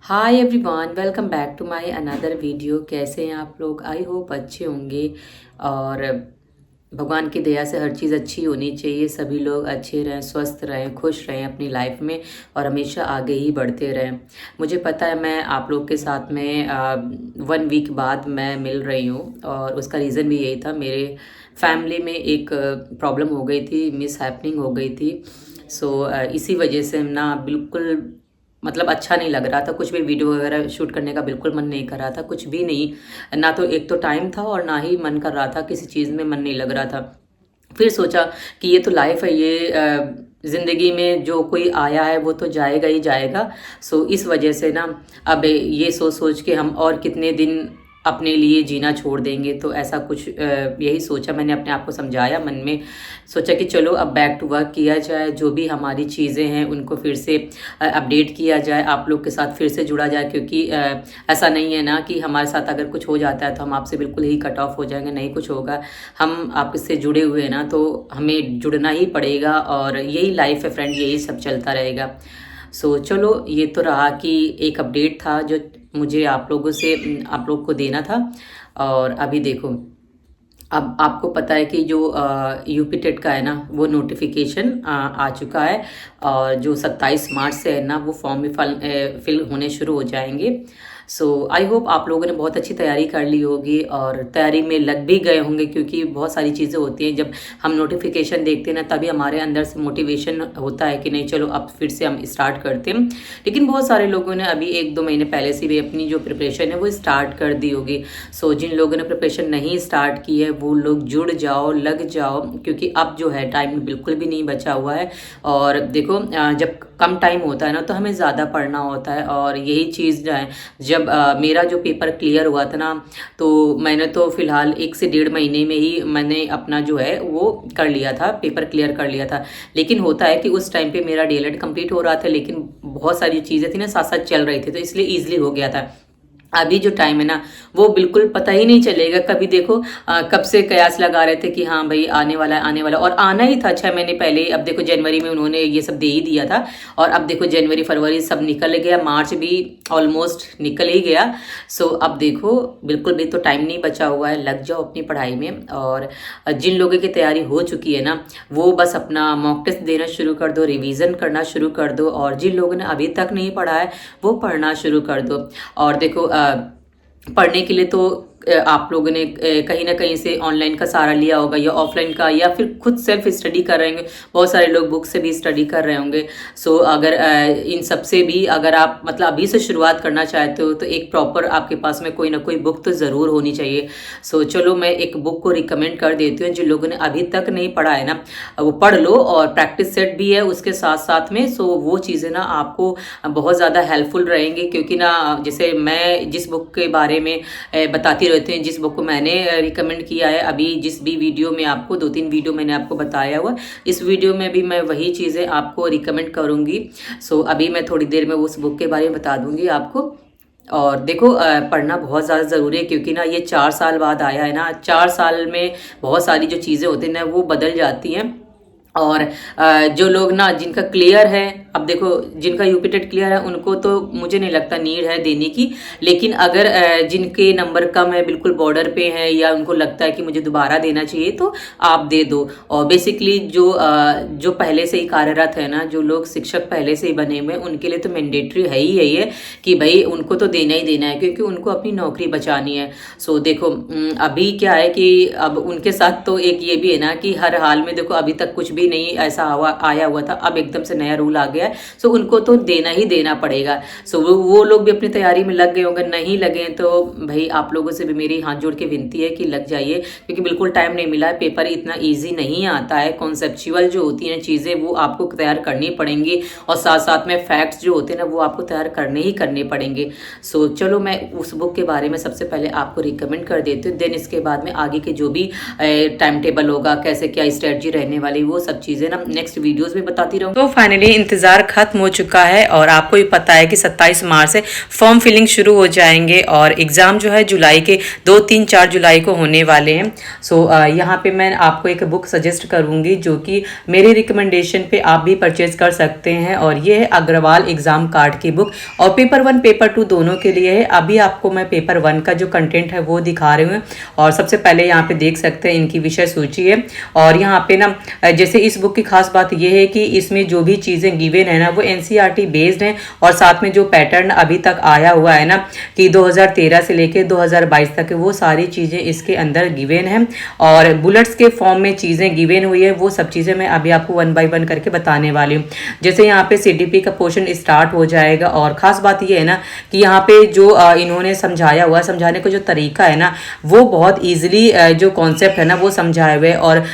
Hi everyone, welcome back to my another video. कैसे हैं आप लोग? आई होप अच्छे होंगे। और भगवान की दया से हर चीज़ अच्छी होनी चाहिए। सभी लोग अच्छे रहें, स्वस्थ रहें, खुश रहें अपनी लाइफ में और हमेशा आगे ही बढ़ते रहें। मुझे पता है मैं आप लोग के साथ में 1 वीक बाद मैं मिल रही हूँ और उसका रीज़न भी यही था। मेरे फैमिली में एक प्रॉब्लम हो गई थी, मिस हैपनिंग हो गई थी। सो इसी वजह से ना बिल्कुल मतलब अच्छा नहीं लग रहा था। कुछ भी वीडियो वगैरह शूट करने का बिल्कुल मन नहीं कर रहा था, कुछ भी नहीं। ना तो एक तो टाइम था और ना ही मन कर रहा था, किसी चीज़ में मन नहीं लग रहा था। फिर सोचा कि ये तो लाइफ है, ये ज़िंदगी में जो कोई आया है वो तो जाएगा ही जाएगा। सो इस वजह से ना अब ये सोच सोच के हम और कितने दिन अपने लिए जीना छोड़ देंगे। तो ऐसा कुछ यही सोचा मैंने, अपने आप को समझाया मन में। सोचा कि चलो अब बैक टू वर्क किया जाए, जो भी हमारी चीज़ें हैं उनको फिर से अपडेट किया जाए, आप लोग के साथ फिर से जुड़ा जाए। क्योंकि ऐसा नहीं है ना कि हमारे साथ अगर कुछ हो जाता है तो हम आपसे बिल्कुल ही कट ऑफ हो जाएंगे, नहीं कुछ होगा। हम आपसे जुड़े हुए हैं ना, तो हमें जुड़ना ही पड़ेगा और यही लाइफ है फ्रेंड, यही सब चलता रहेगा। सो चलो, ये तो रहा कि एक अपडेट था जो मुझे आप लोगों से आप लोग को देना था। और अभी देखो, अब आपको पता है कि जो यूपी टेट का है ना, वो नोटिफिकेशन आ चुका है। और जो 27 मार्च से है ना, वो फॉर्म भी फिल होने शुरू हो जाएंगे। सो आई होप आप लोगों ने बहुत अच्छी तैयारी कर ली होगी और तैयारी में लग भी गए होंगे। क्योंकि बहुत सारी चीज़ें होती हैं, जब हम नोटिफिकेशन देखते हैं ना तभी हमारे अंदर से मोटिवेशन होता है कि नहीं चलो अब फिर से हम स्टार्ट करते हैं। लेकिन बहुत सारे लोगों ने अभी 1-2 महीने पहले से भी अपनी जो प्रिपरेशन है वो स्टार्ट कर दी होगी। सो जिन लोगों ने प्रिपरेशन नहीं स्टार्ट की है वो लोग जुड़ जाओ, लग जाओ, क्योंकि अब जो है टाइम बिल्कुल भी नहीं बचा हुआ है। और देखो, जब कम टाइम होता है ना तो हमें ज़्यादा पढ़ना होता है। और यही चीज़ जो है, जब मेरा जो पेपर क्लियर हुआ था ना, तो मैंने तो फ़िलहाल 1 से 1.5 महीने में ही मैंने अपना जो है वो कर लिया था, पेपर क्लियर कर लिया था। लेकिन होता है कि उस टाइम पे मेरा डीएलएड कंप्लीट हो रहा था, लेकिन बहुत सारी चीज़ें थी ना साथ साथ चल रही थी, तो इसलिए ईजिली हो गया था। अभी जो टाइम है ना, वो बिल्कुल पता ही नहीं चलेगा। कभी देखो कब से कयास लगा रहे थे कि हाँ भाई आने वाला है, आने वाला, और आना ही था 6 महीने पहले। अब देखो जनवरी में उन्होंने ये सब दे ही दिया था और अब देखो जनवरी फरवरी सब निकल गया, मार्च भी ऑलमोस्ट निकल ही गया। सो अब देखो बिल्कुल भी तो टाइम नहीं बचा हुआ है, लग जाओ अपनी पढ़ाई में। और जिन लोगों की तैयारी हो चुकी है ना, वो बस अपना मॉक टेस्ट देना शुरू कर दो, रिवीजन करना शुरू कर दो। और जिन लोगों ने अभी तक नहीं पढ़ा है वो पढ़ना शुरू कर दो। और देखो पढ़ने के लिए तो आप लोगों ने कहीं ना कहीं से ऑनलाइन का सहारा लिया होगा या ऑफलाइन का, या फिर खुद सेल्फ स्टडी कर रहे होंगे। बहुत सारे लोग बुक से भी स्टडी कर रहे होंगे। सो अगर इन सब से भी अगर आप मतलब अभी से शुरुआत करना चाहते हो तो एक प्रॉपर आपके पास में कोई ना कोई बुक तो ज़रूर होनी चाहिए। सो चलो मैं एक बुक को रिकमेंड कर देती हूँ। जिन लोगों ने अभी तक नहीं पढ़ा है ना, वो पढ़ लो। और प्रैक्टिस सेट भी है उसके साथ साथ में। सो वो चीज़ें ना आपको बहुत ज़्यादा हेल्पफुल रहेंगी। क्योंकि ना जैसे मैं जिस बुक के बारे में बताती रहती हैं, जिस बुक को मैंने रिकमेंड किया है, अभी जिस भी वीडियो में आपको 2-3 वीडियो मैंने आपको बताया हुआ, इस वीडियो में भी मैं वही चीज़ें आपको रिकमेंड करूँगी। सो अभी मैं थोड़ी देर में उस बुक के बारे में बता दूँगी आपको। और देखो पढ़ना बहुत ज़्यादा ज़रूरी है। क्योंकि ना ये 4 साल बाद आया है ना, 4 साल में बहुत सारी जो चीज़ें होती हैं ना वो बदल जाती हैं। और जो लोग ना जिनका क्लियर है, अब देखो जिनका यूपी टेट क्लियर है उनको तो मुझे नहीं लगता नीड है देने की। लेकिन अगर जिनके नंबर कम है, बिल्कुल बॉर्डर पे है, या उनको लगता है कि मुझे दोबारा देना चाहिए, तो आप दे दो। और बेसिकली जो पहले से ही कार्यरत है ना, जो लोग शिक्षक पहले से ही बने हुए हैं, उनके लिए तो मैंडेटरी है ही यही है कि भाई उनको तो देना ही देना है, क्योंकि उनको अपनी नौकरी बचानी है। सो देखो अभी क्या है कि अब उनके साथ तो एक ये भी है ना कि हर हाल में देखो अभी तक कुछ भी नहीं ऐसा आया हुआ था, अब एकदम से नया रूल आ गया है। सो उनको तो देना ही देना पड़ेगा। सो वो लोग भी अपनी तैयारी में लग गए होंगे। नहीं लगे तो भाई आप लोगों से भी मेरी हाथ जोड़ के विनती है कि लग जाइए, क्योंकि बिल्कुल टाइम नहीं मिला है। पेपर इतना ईजी नहीं आता है, कॉन्सेप्चुअल जो होती हैं चीज़ें वो आपको तैयार करनी पड़ेंगी, और साथ साथ में फैक्ट्स जो होते हैं ना वो आपको तैयार करने पड़ेंगे। सो चलो मैं उस बुक के बारे में सबसे पहले आपको रिकमेंड कर देती हूँ। देन इसके बाद में आगे के जो भी टाइम टेबल होगा, कैसे क्या स्ट्रेटजी रहने वाली, वो सब चीज़ें ना नेक्स्ट वीडियोस में बताती रहूँगी। तो फाइनली इंतजार इंतज़ार ख़त्म हो चुका है और आपको भी पता है कि 27 मार्च से फॉर्म फिलिंग शुरू हो जाएंगे और एग्ज़ाम जो है जुलाई के 2, 3, 4 जुलाई को होने वाले हैं। सो यहाँ पे मैं आपको एक बुक सजेस्ट करूँगी जो कि मेरी रिकमेंडेशन पे आप भी परचेज कर सकते हैं और ये है अग्रवाल एग्ज़ाम कार्ड की बुक और पेपर 1 पेपर 2 दोनों के लिए है। अभी आपको मैं पेपर 1 का जो कंटेंट है वो दिखा रही हूँ और सबसे पहले यहाँ पे देख सकते हैं इनकी विषय सूची है और यहाँ पे ना जैसे इस बुक की खास बात ये है कि इसमें जो भी चीज़ें गिवन है ना वो एनसीईआरटी बेस्ड हैं और साथ में जो पैटर्न अभी तक आया हुआ है ना कि 2013 से लेके 2022 तक वो सारी चीज़ें इसके अंदर गिवन हैं और बुलेट्स के फॉर्म में चीज़ें गिवन हुई है। वो सब चीज़ें मैं अभी आपको 1 बाय 1 करके बताने वाली हूँ। जैसे यहाँ पे सीडीपी का पोर्शन स्टार्ट हो जाएगा और ख़ास बात ये है ना कि यहाँ पे जो इन्होंने समझाया हुआ समझाने का जो तरीका है ना वो बहुत ईजिली जो कॉन्सेप्ट है ना वो समझाए हुए और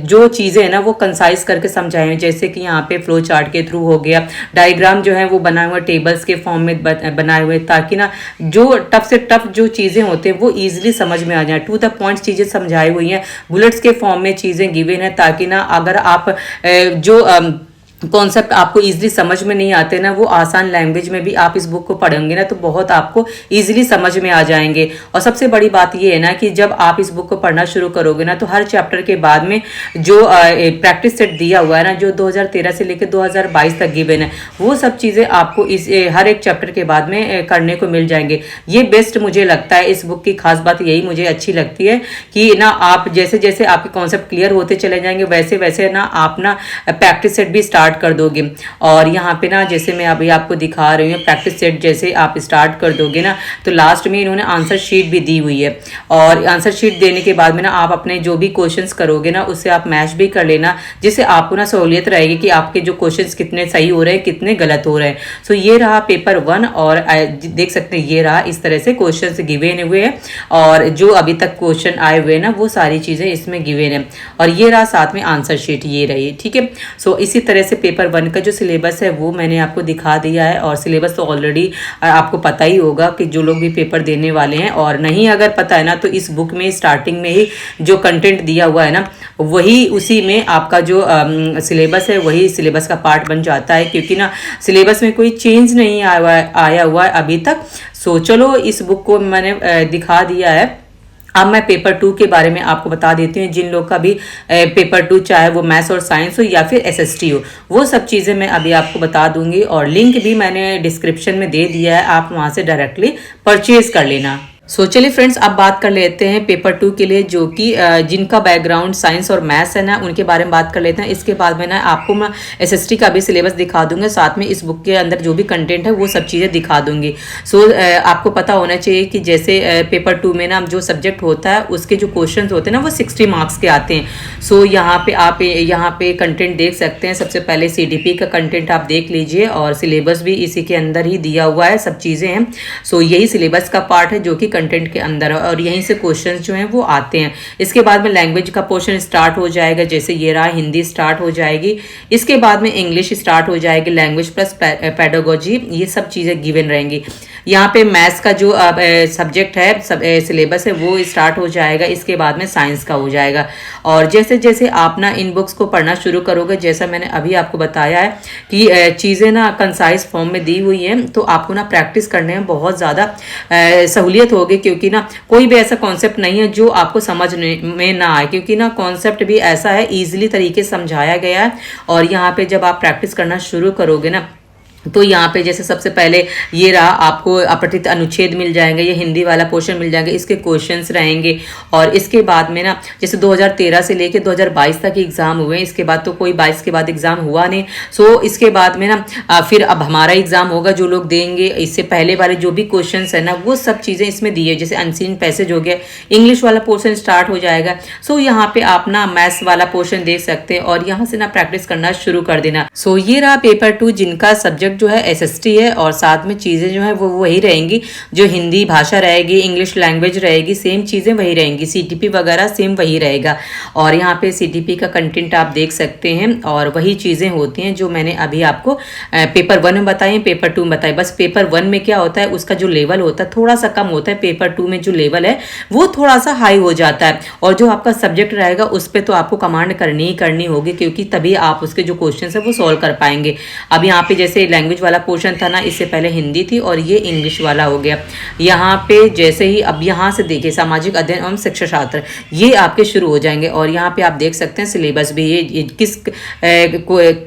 जो चीज़ें हैं ना वो कंसाइज करके समझाए हुए। जैसे कि यहाँ पे फ्लो चार्ट के थ्रू हो गया, डायग्राम जो है वो बनाए हुए टेबल्स के फॉर्म में बनाए हुए ताकि ना जो टफ से टफ जो चीज़ें होते हैं वो ईजिली समझ में आ जाए। टू द पॉइंट चीज़ें समझाई हुई हैं, बुलेट्स के फॉर्म में चीज़ें गिवन है ताकि ना अगर आप जो कॉन्सेप्ट आपको इजीली समझ में नहीं आते ना वो आसान लैंग्वेज में भी आप इस बुक को पढ़ेंगे ना तो बहुत आपको इजीली समझ में आ जाएंगे। और सबसे बड़ी बात ये है ना कि जब आप इस बुक को पढ़ना शुरू करोगे ना तो हर चैप्टर के बाद में जो प्रैक्टिस सेट दिया हुआ है ना जो 2013 से लेकर 2022 तक गिवन है वो सब चीज़ें आपको इस हर एक चैप्टर के बाद में करने को मिल जाएंगे। ये बेस्ट मुझे लगता है इस बुक की खास बात यही मुझे अच्छी लगती है कि ना आप जैसे जैसे आपके कॉन्सेप्ट क्लियर होते चले जाएंगे वैसे वैसे ना आप ना प्रैक्टिस सेट भी स्टार्ट कर दोगे। और यहाँ पे ना जैसे मैं अभी आपको दिखा रही हूँ प्रैक्टिस सेट जैसे आप स्टार्ट कर दोगे ना तो लास्ट में इन्होंने आंसर शीट भी दी हुई है और आंसर शीट देने के बाद में ना आप अपने जो भी क्वेश्चंस करोगे ना उससे आप मैच भी कर लेना जिससे आपको ना सहूलियत रहेगी कि आपके जो क्वेश्चंस कितने सही हो रहे हैं कितने गलत हो रहे हैं। सो ये रहा पेपर 1 और देख सकते हैं ये रहा इस तरह से क्वेश्चन गिवन हुए हैं और जो अभी तक क्वेश्चन आए हुए हैं ना वो सारी चीज़ें इसमें गिवन है और ये रहा साथ में आंसर शीट ये रही। ठीक है, सो इसी तरह से पेपर 1 का जो सिलेबस है वो मैंने आपको दिखा दिया है और सिलेबस तो ऑलरेडी आपको पता ही होगा कि जो लोग भी पेपर देने वाले हैं और नहीं अगर पता है ना तो इस बुक में स्टार्टिंग में ही जो कंटेंट दिया हुआ है ना वही उसी में आपका जो सिलेबस है वही सिलेबस का पार्ट बन जाता है क्योंकि ना सिलेबस में कोई चेंज नहीं आया हुआ है अभी तक। सो चलो इस बुक को मैंने दिखा दिया है। अब मैं पेपर 2 के बारे में आपको बता देती हूँ। जिन लोग का भी पेपर 2 चाहे वो मैथ्स और साइंस हो या फिर एसएसटी हो वो सब चीज़ें मैं अभी आपको बता दूंगी और लिंक भी मैंने डिस्क्रिप्शन में दे दिया है, आप वहाँ से डायरेक्टली परचेज कर लेना। सो चलिए फ्रेंड्स अब बात कर लेते हैं पेपर 2 के लिए जो कि जिनका बैकग्राउंड साइंस और मैथ्स है ना उनके बारे में बात कर लेते हैं। इसके बाद में ना आपको मैं एसएसटी का भी सिलेबस दिखा दूंगा, साथ में इस बुक के अंदर जो भी कंटेंट है वो सब चीज़ें दिखा दूंगी। सो आपको पता होना चाहिए कि जैसे पेपर 2 में ना जो सब्जेक्ट होता है उसके जो क्वेश्चन होते हैं ना वो 60 मार्क्स के आते हैं। सो यहाँ पे आप यहाँ पे कंटेंट देख सकते हैं। सबसे पहले CDP का कंटेंट आप देख लीजिए और सिलेबस भी इसी के अंदर ही दिया हुआ है, सब चीज़ें हैं। सो यही सिलेबस का पार्ट है जो कि कंटेंट के अंदर है और यहीं से क्वेश्चंस जो हैं वो आते हैं। इसके बाद में लैंग्वेज का पोर्शन स्टार्ट हो जाएगा, जैसे ये रहा हिंदी स्टार्ट हो जाएगी, इसके बाद में इंग्लिश स्टार्ट हो जाएगी, लैंग्वेज प्लस पेडागोजी ये सब चीज़ें गिवन रहेंगी। यहाँ पे मैथ्स का जो सब्जेक्ट है सिलेबस है वो स्टार्ट हो जाएगा, इसके बाद में साइंस का हो जाएगा। और जैसे जैसे आप ना इन बुक्स को पढ़ना शुरू करोगे, जैसा मैंने अभी आपको बताया है कि चीज़ें ना कंसाइज फॉर्म में दी हुई हैं तो आपको ना प्रैक्टिस करने में बहुत ज़्यादा सहूलियत होगी क्योंकि ना कोई भी ऐसा कॉन्सेप्ट नहीं है जो आपको समझ में ना आए क्योंकि ना कॉन्सेप्ट भी ऐसा है ईजिली तरीके से समझाया गया है। और यहाँ पे जब आप प्रैक्टिस करना शुरू करोगे ना तो यहाँ पे जैसे सबसे पहले ये रहा आपको अपठित अनुच्छेद मिल जाएंगे, ये हिंदी वाला पोर्शन मिल जाएंगे, इसके क्वेश्चंस रहेंगे। और इसके बाद में ना जैसे 2013 से लेके 2022 तक एग्ज़ाम हुए, इसके बाद तो कोई 22 के बाद एग्ज़ाम हुआ नहीं। सो इसके बाद में ना फिर अब हमारा एग्ज़ाम होगा जो लोग देंगे, इससे पहले वाले जो भी क्वेश्चन है ना वो सब चीज़ें इसमें दी है। जैसे अनसीन पैसेज हो गया, इंग्लिश वाला पोर्शन स्टार्ट हो जाएगा। सो यहाँ पे आप ना मैथ्स वाला पोर्शन देख सकते हैं और यहाँ से ना प्रैक्टिस करना शुरू कर देना। सो ये रहा पेपर 2 जिनका सब्जेक्ट सब्जेक्ट जो है SST है और साथ में चीज़ें जो है वो वही रहेंगी, जो हिंदी भाषा रहेगी, इंग्लिश लैंग्वेज रहेगी, सेम चीज़ें वही रहेंगी, CTP वगैरह सेम वही रहेगा। और यहाँ पे CTP का कंटेंट आप देख सकते हैं और वही चीज़ें होती हैं जो मैंने अभी आपको पेपर 1 में बताई, पेपर 2 में बताई। बस पेपर 1 में क्या होता है, उसका जो लेवल होता है थोड़ा सा कम होता है, पेपर 2 में जो लेवल है वो थोड़ा सा हाई हो जाता है। और जो आपका सब्जेक्ट रहेगा उस पर तो आपको कमांड करनी ही करनी होगी, क्योंकि तभी आप उसके जो क्वेश्चन है वो सॉल्व कर पाएंगे। अब यहाँ पे जैसे लैंग्वेज वाला पोर्शन था ना, इससे पहले हिंदी थी और ये इंग्लिश वाला हो गया। यहाँ पे जैसे ही अब यहाँ से देखिए सामाजिक अध्ययन एवं शिक्षा शास्त्र, ये आपके शुरू हो जाएंगे। और यहाँ पे आप देख सकते हैं सिलेबस भी, ये किस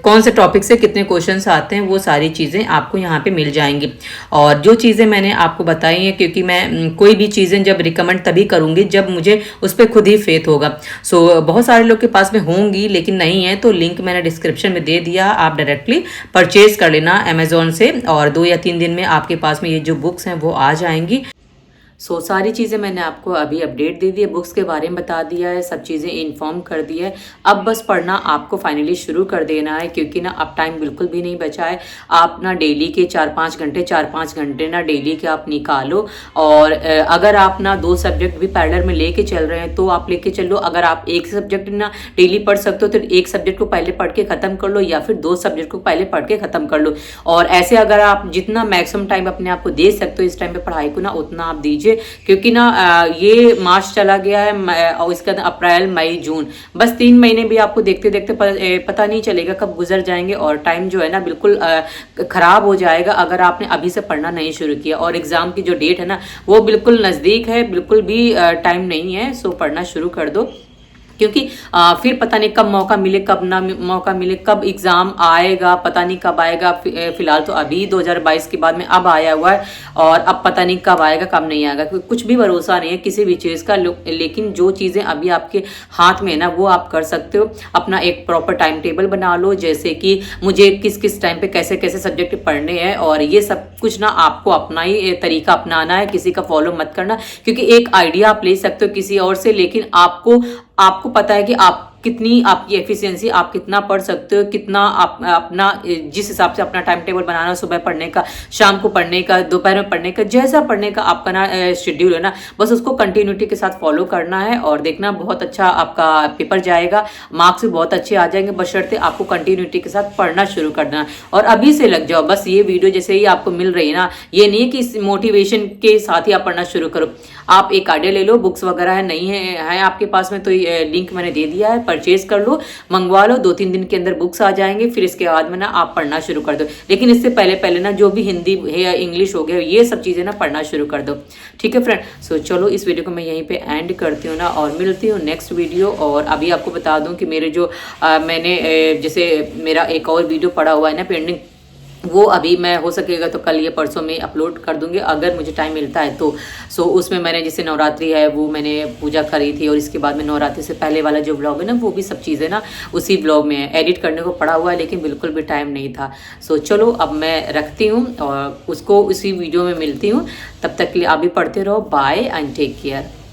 कौन से टॉपिक से कितने क्वेश्चन आते हैं, वो सारी चीज़ें आपको यहाँ पे मिल जाएंगी। और जो चीज़ें मैंने आपको बताई हैं, क्योंकि मैं कोई भी चीज़ें जब रिकमेंड तभी करूँगी जब मुझे उस पर खुद ही फेथ होगा। सो बहुत सारे लोग के पास में होंगी लेकिन नहीं है, तो लिंक मैंने डिस्क्रिप्शन में दे दिया, आप डायरेक्टली परचेज कर लेना अमेजोन से और 2 या 3 दिन में आपके पास में ये जो बुक्स हैं वो आ जाएंगी। सारी चीज़ें मैंने आपको अभी अपडेट दे दी है, बुक्स के बारे में बता दिया है, सब चीज़ें इन्फॉर्म कर दी है। अब बस पढ़ना आपको फाइनली शुरू कर देना है, क्योंकि ना अब टाइम बिल्कुल भी नहीं बचा है। आप ना डेली के 4-5 घंटे ना डेली के आप निकालो। और अगर आप ना 2 सब्जेक्ट भी पैरेलल में लेके चल रहे हैं तो आप लेके चलो। अगर आप एक सब्जेक्ट ना डेली पढ़ सकते हो तो एक सब्जेक्ट को पहले पढ़ के ख़त्म कर लो, या फिर 2 सब्जेक्ट को पहले पढ़ के ख़त्म कर लो। और ऐसे अगर आप जितना मैक्सिमम टाइम अपने आप को दे सकते हो इस टाइम पे पढ़ाई को ना, उतना आप दीजिए। क्योंकि ना ये मार्च चला गया है और इसके बाद अप्रैल मई जून, बस 3 महीने भी आपको देखते देखते पता नहीं चलेगा कब गुजर जाएंगे। और टाइम जो है ना बिल्कुल खराब हो जाएगा अगर आपने अभी से पढ़ना नहीं शुरू किया। और एग्जाम की जो डेट है ना वो बिल्कुल नज़दीक है, बिल्कुल भी टाइम नहीं है। सो पढ़ना शुरू कर दो, क्योंकि फिर पता नहीं कब मौका मिले कब ना मौका मिले, कब एग्ज़ाम आएगा पता नहीं कब आएगा। फिलहाल तो अभी 2022 के बाद में अब आया हुआ है और अब पता नहीं कब आएगा कब नहीं आएगा, कुछ भी भरोसा नहीं है किसी भी चीज़ का। लेकिन जो चीज़ें अभी आपके हाथ में है ना वो आप कर सकते हो। अपना एक प्रॉपर टाइम टेबल बना लो, जैसे कि मुझे किस किस टाइम पे कैसे कैसे सब्जेक्ट पढ़ने हैं, और ये सब कुछ ना आपको अपना ही तरीका अपनाना है, किसी का फॉलो मत करना। क्योंकि एक आइडिया आप ले सकते हो किसी और से, लेकिन आपको पता है कि आप कितनी आपकी एफिशिएंसी, आप कितना पढ़ सकते हो, कितना आप अपना जिस हिसाब से अपना टाइम टेबल बनाना, सुबह पढ़ने का, शाम को पढ़ने का, दोपहर में पढ़ने का, जैसा पढ़ने का आपका ना शेड्यूल है ना, बस उसको कंटिन्यूटी के साथ फॉलो करना है। और देखना बहुत अच्छा आपका पेपर जाएगा, मार्क्स भी बहुत अच्छे आ जाएंगे, बशर्ते आपको कंटिन्यूटी के साथ पढ़ना शुरू कर देना। और अभी से लग जाओ, बस ये वीडियो जैसे ही आपको मिल रही है ना, ये नहीं है कि इस मोटिवेशन के साथ ही आप पढ़ना शुरू करो। आप एक आइडिया ले लो, बुक्स वगैरह है नहीं है आपके पास में तो लिंक मैंने दे दिया है, परचेज कर लो, मंगवा लो, 2-3 दिन के अंदर बुक्स आ जाएंगे। फिर इसके बाद में ना आप पढ़ना शुरू कर दो। लेकिन इससे पहले ना जो भी हिंदी है या इंग्लिश हो गया, ये सब चीज़ें ना पढ़ना शुरू कर दो। ठीक है फ्रेंड, सो चलो इस वीडियो को मैं यहीं पे एंड करती हूँ ना, और मिलती हूँ नेक्स्ट वीडियो। और अभी आपको बता दूँ कि मेरे जो मैंने जैसे मेरा एक और वीडियो पड़ा हुआ है ना पेंडिंग, वो अभी मैं हो सकेगा तो कल या परसों में अपलोड कर दूंगी, अगर मुझे टाइम मिलता है तो। सो उसमें मैंने जैसे नवरात्रि है वो मैंने पूजा करी थी, और इसके बाद में नवरात्रि से पहले वाला जो ब्लॉग है ना वो भी सब चीज़ें ना उसी ब्लॉग में एडिट करने को पड़ा हुआ है, लेकिन बिल्कुल भी टाइम नहीं था। सो चलो अब मैं रखती हूँ और उसको उसी वीडियो में मिलती हूँ। तब तक के लिए आप भी पढ़ते रहो। Bye and take care.